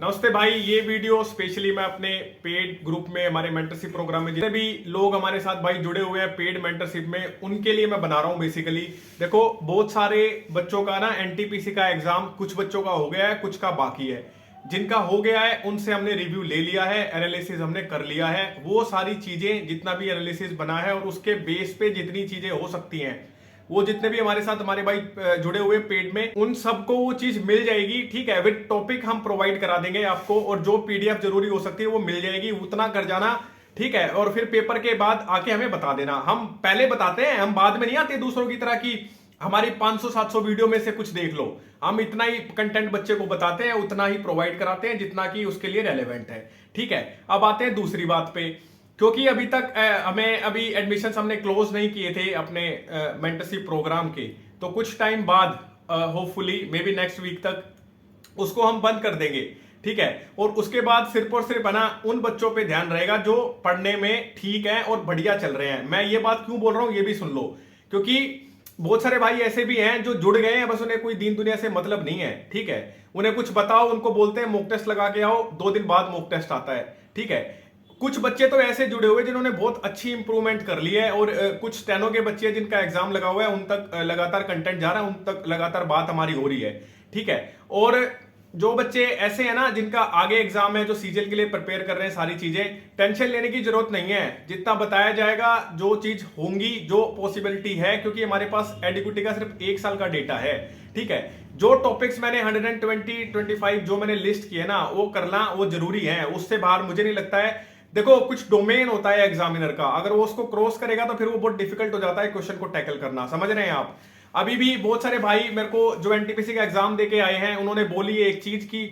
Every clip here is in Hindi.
नमस्ते भाई। ये वीडियो स्पेशली मैं अपने पेड ग्रुप में हमारे मेंटरशिप प्रोग्राम में जितने भी लोग हमारे साथ भाई जुड़े हुए हैं पेड मेंटरशिप में, उनके लिए मैं बना रहा हूं। बेसिकली देखो, बहुत सारे बच्चों का ना एनटीपीसी का एग्जाम, कुछ बच्चों का हो गया है, कुछ का बाकी है। जिनका हो गया है उनसे हमने रिव्यू ले लिया है, एनालिसिस हमने कर लिया है। वो सारी चीजें, जितना भी एनालिसिस बना है और उसके बेस पे जितनी चीजें हो सकती हैं, वो जितने भी हमारे साथ हमारे भाई जुड़े हुए पेड में, उन सबको वो चीज मिल जाएगी। ठीक है, विद टॉपिक हम प्रोवाइड करा देंगे आपको, और जो पीडीएफ जरूरी हो सकती है वो मिल जाएगी। उतना कर जाना, ठीक है। और फिर पेपर के बाद आके हमें बता देना। हम पहले बताते हैं, हम बाद में नहीं आते दूसरों की तरह की हमारी 500-700 वीडियो में से कुछ देख लो। हम इतना ही कंटेंट बच्चे को बताते हैं, उतना ही प्रोवाइड कराते हैं जितना कि उसके लिए रेलेवेंट है। ठीक है, अब आते हैं दूसरी बात पे। क्योंकि अभी तक हमें अभी एडमिशन हमने क्लोज नहीं किए थे अपने मेंटरशिप प्रोग्राम के, तो कुछ टाइम बाद hopefully maybe next week तक उसको हम बंद कर देंगे। ठीक है, और उसके बाद सिर्फ और सिर्फ है ना उन बच्चों पे ध्यान रहेगा जो पढ़ने में ठीक है और बढ़िया चल रहे हैं। मैं ये बात क्यों बोल रहा हूं ये भी सुन लो, क्योंकि बहुत सारे भाई ऐसे भी हैं जो जुड़ गए हैं, बस उन्हें कोई दीन दुनिया से मतलब नहीं है। ठीक है, उन्हें कुछ बताओ, उनको बोलते हैं मॉक टेस्ट लगा के आओ, 2 दिन बाद मॉक टेस्ट आता है। ठीक है, कुछ बच्चे तो ऐसे जुड़े हुए जिन्होंने बहुत अच्छी इंप्रूवमेंट कर ली है, और कुछ स्टेनो के बच्चे जिनका एग्जाम लगा हुआ है, उन तक लगातार कंटेंट जा रहा है, उन तक लगातार बात हमारी हो रही है। ठीक है, और जो बच्चे ऐसे हैं ना जिनका आगे एग्जाम है, जो सीजीएल के लिए प्रिपेयर कर रहे हैं, सारी चीजें टेंशन लेने की जरूरत नहीं है। जितना बताया जाएगा, जो चीज होंगी, जो पॉसिबिलिटी है, क्योंकि हमारे पास एडिक्विटी का सिर्फ 1 साल का डेटा है। ठीक है, जो टॉपिक्स मैंने 125 जो मैंने लिस्ट किए ना, वो करना वो जरूरी है। उससे बाहर मुझे नहीं लगता है। देखो, कुछ डोमेन होता है एग्जामिनर का, अगर वो उसको क्रॉस करेगा तो फिर वो बहुत डिफिकल्ट हो जाता है क्वेश्चन को टैकल करना। समझ रहे हैं आप? अभी भी बहुत सारे भाई मेरे को जो एनटीपीसी का एग्जाम देके आए हैं, उन्होंने बोली एक चीज की,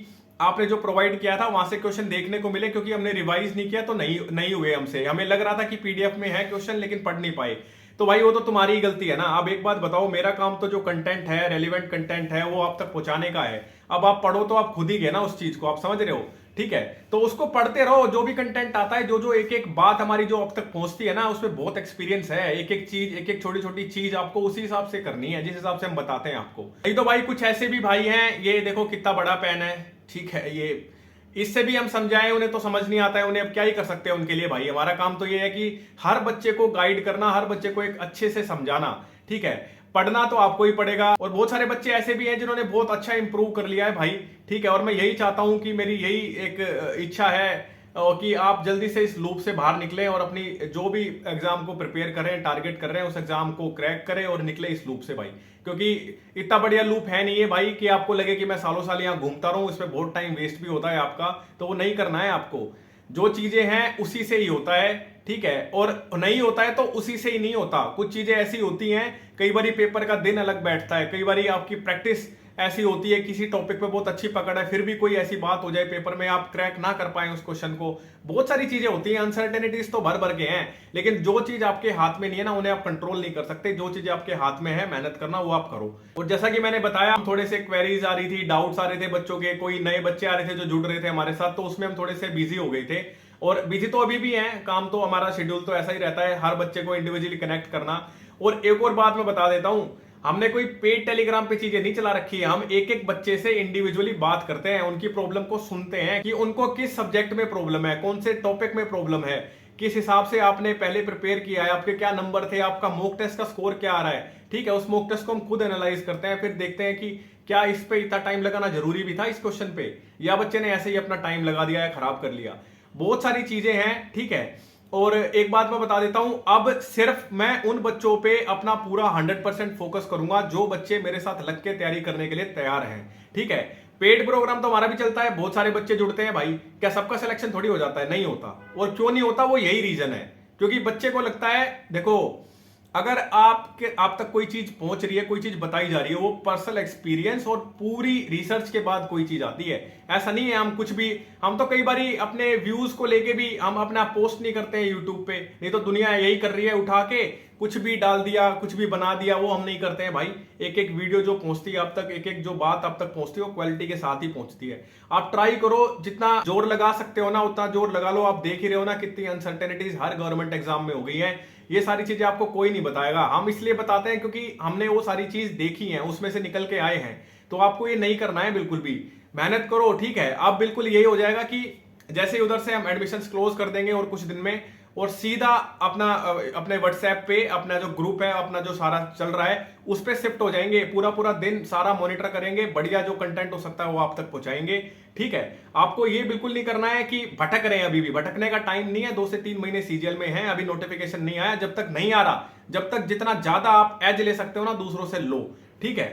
आपने जो प्रोवाइड किया था वहां से क्वेश्चन देखने को मिले, क्योंकि हमने रिवाइज नहीं किया तो नहीं नहीं हुए हमसे। हमें लग रहा था कि पीडीएफ में है क्वेश्चन, लेकिन पढ़ नहीं पाए। तो भाई वो तो तुम्हारी ही गलती है ना। अब एक बात बताओ, मेरा काम तो जो कंटेंट है, रेलिवेंट कंटेंट है, वो आप तक पहुंचाने का है। अब आप पढ़ो तो आप खुद ही गए ना उस चीज को, आप समझ रहे हो? ठीक है, तो उसको पढ़ते रहो। जो भी कंटेंट आता है, जो जो एक एक बात हमारी जो अब तक पहुंचती है ना, उसमें बहुत एक्सपीरियंस है। एक एक चीज, एक एक छोटी छोटी चीज आपको उसी हिसाब से करनी है जिस हिसाब से हम बताते हैं आपको। नहीं तो भाई कुछ ऐसे भी भाई हैं, ये देखो कितना बड़ा पेन है। ठीक है, ये इससे भी हम समझाएं, उन्हें तो समझ नहीं आता है, उन्हें अब क्या ही कर सकते हैं उनके लिए। भाई हमारा काम तो ये है कि हर बच्चे को गाइड करना, हर बच्चे को एक अच्छे से समझाना। ठीक है, पढ़ना तो आपको ही पड़ेगा। और बहुत सारे बच्चे ऐसे भी हैं जिन्होंने बहुत अच्छा इंप्रूव कर लिया है भाई। ठीक है, और मैं यही चाहता हूं कि मेरी यही एक इच्छा है कि आप जल्दी से इस लूप से बाहर निकलें और अपनी जो भी एग्जाम को प्रिपेयर करें, टारगेट कर रहे हैं, उस एग्जाम को क्रैक करें और निकले इस लूप से भाई। क्योंकि इतना बढ़िया लूप है नहीं है भाई कि आपको लगे कि मैं सालों साल यहाँ घूमता रहूं, इसमें बहुत टाइम वेस्ट भी होता है आपका। तो वो नहीं करना है आपको। जो चीजें हैं उसी से ही होता है। ठीक है, और नहीं होता है तो उसी से ही नहीं होता। कुछ चीजें ऐसी होती हैं, कई बार पेपर का दिन अलग बैठता है, कई बार आपकी प्रैक्टिस ऐसी होती है, किसी टॉपिक पे बहुत अच्छी पकड़ है, फिर भी कोई ऐसी बात हो जाए पेपर में, आप क्रैक ना कर पाए उस क्वेश्चन को। बहुत सारी चीजें होती हैं, अनसर्टेनिटीज तो भर भर के हैं, लेकिन जो चीज आपके हाथ में नहीं है ना, उन्हें आप कंट्रोल नहीं कर सकते। जो चीज आपके हाथ में है, मेहनत करना, वो आप करो। और जैसा कि मैंने बताया, थोड़े से क्वेरीज आ रही थी, डाउट्स आ रहे थे बच्चों के, कोई नए बच्चे आ रहे थे जो जुड़ रहे थे हमारे साथ, तो उसमें हम थोड़े से बिजी हो गए थे। और बिजी तो अभी भी हैं, काम तो हमारा शेड्यूल तो ऐसा ही रहता है, हर बच्चे को इंडिविजुअली कनेक्ट करना। और एक और बात मैं बता देता हूं, हमने कोई पेड टेलीग्राम पे चीजें नहीं चला रखी है। हम एक एक बच्चे से इंडिविजुअली बात करते हैं, उनकी प्रॉब्लम को सुनते हैं कि उनको किस सब्जेक्ट में प्रॉब्लम है, कौन से टॉपिक में प्रॉब्लम है, किस हिसाब से आपने पहले प्रिपेयर किया है, आपके क्या नंबर थे, आपका मॉक टेस्ट का स्कोर क्या आ रहा है। ठीक है, उस मॉक टेस्ट को हम खुद एनालाइज करते हैं, फिर देखते हैं कि क्या इस पे इतना टाइम लगाना जरूरी भी था इस क्वेश्चन पे, या बच्चे ने ऐसे ही अपना टाइम लगा दिया है, खराब कर लिया। बहुत सारी चीजें हैं। ठीक है, और एक बात मैं बता देता हूं, अब सिर्फ मैं उन बच्चों पे अपना पूरा 100% फोकस करूंगा जो बच्चे मेरे साथ लग के तैयारी करने के लिए तैयार हैं। ठीक है, पेड प्रोग्राम तो हमारा भी चलता है, बहुत सारे बच्चे जुड़ते हैं भाई। क्या सबका सिलेक्शन थोड़ी हो जाता है? नहीं होता। और क्यों नहीं होता? वो यही रीजन है, क्योंकि बच्चे को लगता है, देखो, अगर आप तक कोई चीज पहुंच रही है, कोई चीज बताई जा रही है, वो पर्सनल एक्सपीरियंस और पूरी रिसर्च के बाद कोई चीज आती है। ऐसा नहीं है हम कुछ भी, हम तो कई बारी अपने व्यूज को लेके भी हम अपना पोस्ट नहीं करते हैं यूट्यूब पे, नहीं तो दुनिया यही कर रही है, उठा के कुछ भी डाल दिया, कुछ भी बना दिया। वो हम नहीं करते हैं भाई। एक एक वीडियो जो पहुंचती है आप तक, एक एक जो बात आप तक पहुंचती है, वो क्वालिटी के साथ ही पहुंचती है। आप ट्राई करो, जितना जोर लगा सकते हो ना उतना जोर लगा लो। आप देख ही रहे हो ना कितनी अनसर्टेनिटीज हर गवर्नमेंट एग्जाम में हो गई है। ये सारी चीजें आपको कोई नहीं बताएगा, हम इसलिए बताते हैं क्योंकि हमने वो सारी चीज देखी है, उसमें से निकल के आए हैं। तो आपको ये नहीं करना है बिल्कुल भी। मेहनत करो, ठीक है। अब बिल्कुल यही हो जाएगा कि जैसे ही उधर से हम एडमिशंस क्लोज कर देंगे और कुछ दिन में, और सीधा अपने व्हाट्सएप पे अपना जो ग्रुप है, अपना जो सारा चल रहा है उस पे शिफ्ट हो जाएंगे। पूरा पूरा दिन सारा मॉनिटर करेंगे, बढ़िया जो कंटेंट हो सकता है वो आप तक पहुंचाएंगे, ठीक है। आपको ये बिल्कुल नहीं करना है कि भटक रहे हैं, अभी भी भटकने का टाइम नहीं है। 2 से 3 महीने सीजीएल में हैं, अभी नोटिफिकेशन नहीं आया। जब तक नहीं आ रहा, जब तक जितना ज्यादा आप एज ले सकते हो ना दूसरों से लो, ठीक है।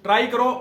ट्राई करो।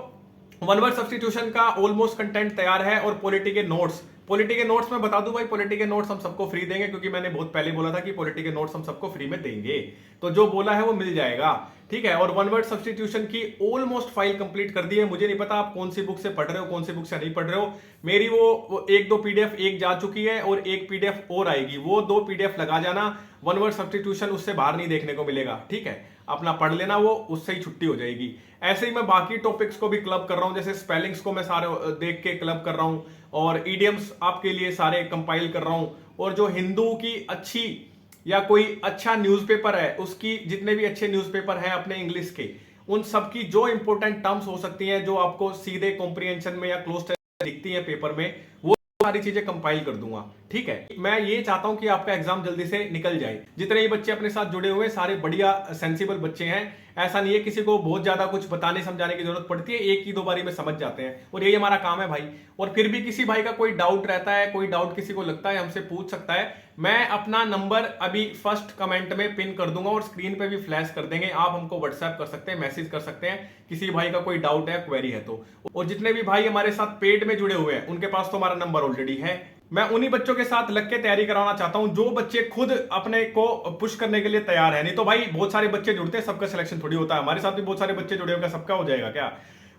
वन वर्ड सब्सटीट्यूशन का ऑलमोस्ट कंटेंट तैयार है। और पॉलिटी के नोट्स में बता दूं भाई, पॉलिटी के नोट्स हम सबको फ्री देंगे, क्योंकि मैंने बहुत पहले बोला था कि पॉलिटी के नोट्स हम सबको फ्री में देंगे। तो जो बोला है वो मिल जाएगा, ठीक है। और वन वर्ड सब्सटीट्यूशन की ऑलमोस्ट फाइल कंप्लीट कर दी है। मुझे नहीं पता आप कौन सी बुक से पढ़ रहे हो, कौन सी बुक से नहीं पढ़ रहे हो। मेरी वो 1-2 पीडीएफ एक जा चुकी है और एक पीडीएफ और आएगी। वो 2 पीडीएफ लगा जाना। वन वर्ड सब्सटीट्यूशन उससे बाहर नहीं देखने को मिलेगा, ठीक है। अपना पढ़ लेना, वो उससे ही छुट्टी हो जाएगी। ऐसे ही मैं बाकी टॉपिक्स को भी क्लब कर रहा हूं, जैसे स्पेलिंग्स को मैं सारे देख के क्लब कर रहा हूं, और ईडियम्स आपके लिए सारे कंपाइल कर रहा हूं। और जो हिंदू की अच्छी या कोई अच्छा न्यूज़पेपर है, उसकी जितने भी अच्छे न्यूज़पेपर हैं अपने इंग्लिश के, उन सब की जो इंपॉर्टेंट टर्म्स हो सकती हैं, जो आपको सीधे कॉम्प्रिहेंशन में या क्लोज दिखती हैं पेपर में, वो सारी चीजें कंपाइल कर दूंगा, ठीक है। मैं ये चाहता हूं कि आपका एग्जाम जल्दी से निकल जाए। जितने ही बच्चे अपने साथ जुड़े हुए हैं सारे बढ़िया सेंसिबल बच्चे हैं। ऐसा नहीं है किसी को बहुत ज्यादा कुछ बताने समझाने की जरूरत पड़ती है, एक ही 2 बारी में समझ जाते हैं, और यही हमारा काम है भाई। और फिर भी किसी भाई का कोई डाउट रहता है, कोई डाउट किसी को लगता है, हमसे पूछ सकता है। मैं अपना नंबर अभी फर्स्ट कमेंट में पिन कर दूंगा और स्क्रीन पे भी फ्लैश कर देंगे। आप हमको व्हाट्सएप कर सकते हैं, मैसेज कर सकते हैं, किसी भाई का कोई डाउट है, क्वेरी है तो। और जितने भी भाई हमारे साथ पेड में जुड़े हुए हैं, उनके पास तो हमारा नंबर ऑलरेडी है। मैं उन्हीं बच्चों के साथ लग के तैयारी कराना चाहता हूं जो बच्चे खुद अपने को पुश करने के लिए तैयार है। नहीं तो भाई बहुत सारे बच्चे जुड़ते हैं, सबका सिलेक्शन थोड़ी होता है। हमारे साथ भी बहुत सारे बच्चे जुड़े होंगे, सबका हो जाएगा क्या?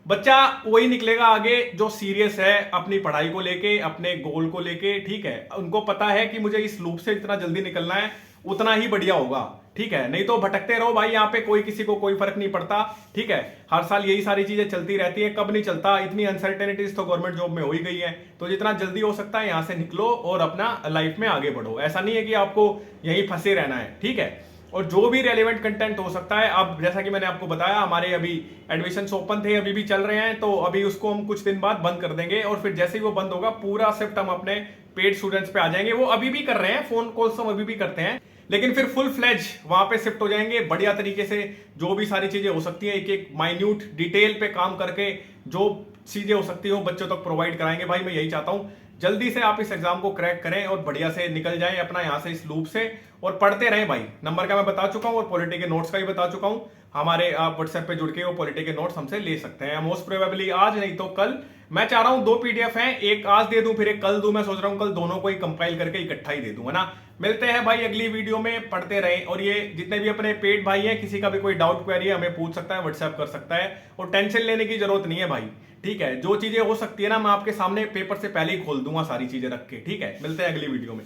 बच्चा वही निकलेगा आगे जो सीरियस है अपनी पढ़ाई को लेके, अपने गोल को लेके, ठीक है। उनको पता है कि मुझे इस लूप से इतना जल्दी निकलना है, उतना ही बढ़िया होगा, ठीक है। नहीं तो भटकते रहो भाई, यहाँ पे कोई किसी को कोई फर्क नहीं पड़ता, ठीक है। हर साल यही सारी चीजें चलती रहती है, कब नहीं चलता। इतनी अनसर्टेनिटीज तो गवर्नमेंट जॉब में हो ही गई है। तो जितना जल्दी हो सकता है यहाँ से निकलो और अपना लाइफ में आगे बढ़ो। ऐसा नहीं है कि आपको यहीं फंसे रहना है, ठीक है। और जो भी रेलेवेंट कंटेंट हो सकता है, अब जैसा कि मैंने आपको बताया, हमारे अभी एडमिशंस ओपन थे, अभी भी चल रहे हैं, तो अभी उसको हम कुछ दिन बाद बंद कर देंगे। और फिर जैसे ही वो बंद होगा, पूरा शिफ्ट हम अपने पेड स्टूडेंट्स पे आ जाएंगे। वो अभी भी कर रहे हैं, फोन कॉल्स हम अभी भी करते हैं, लेकिन फिर फुल फ्लेज वहां पे शिफ्ट हो जाएंगे बढ़िया तरीके से। जो भी सारी चीजें हो सकती हैं, एक एक माइन्यूट डिटेल पे काम करके जो चीजें हो सकती है वो बच्चों तक प्रोवाइड कराएंगे। भाई मैं यही चाहता हूं, जल्दी से आप इस एग्जाम को क्रैक करें और बढ़िया से निकल जाएं अपना यहाँ से इस लूप से, और पढ़ते रहें भाई। नंबर का मैं बता चुका हूं और पॉलिटी के नोट्स का भी बता चुका हूं। हमारे आप व्हाट्सएप पे जुड़ के वो पॉलिटी के नोट्स हमसे ले सकते हैं, मोस्ट प्रोबेबली आज नहीं तो कल। मैं चाह रहा हूं 2 पीडीएफ हैं, एक आज दे दूं फिर एक कल दूं। मैं सोच रहा हूं कल दोनों को ही कंपाइल करके इकट्ठा ही दे दूंगा ना। मिलते हैं भाई अगली वीडियो में, पढ़ते रहें। और ये जितने भी अपने पेड भाई हैं, किसी का भी कोई डाउट क्वेरी है हमें पूछ सकता है, व्हाट्सएप कर सकता है, और टेंशन लेने की जरूरत नहीं है भाई, ठीक है। जो चीजें हो सकती है ना, मैं आपके सामने पेपर से पहले ही खोल दूंगा सारी चीजें रख के, ठीक है। मिलते हैं अगली वीडियो में।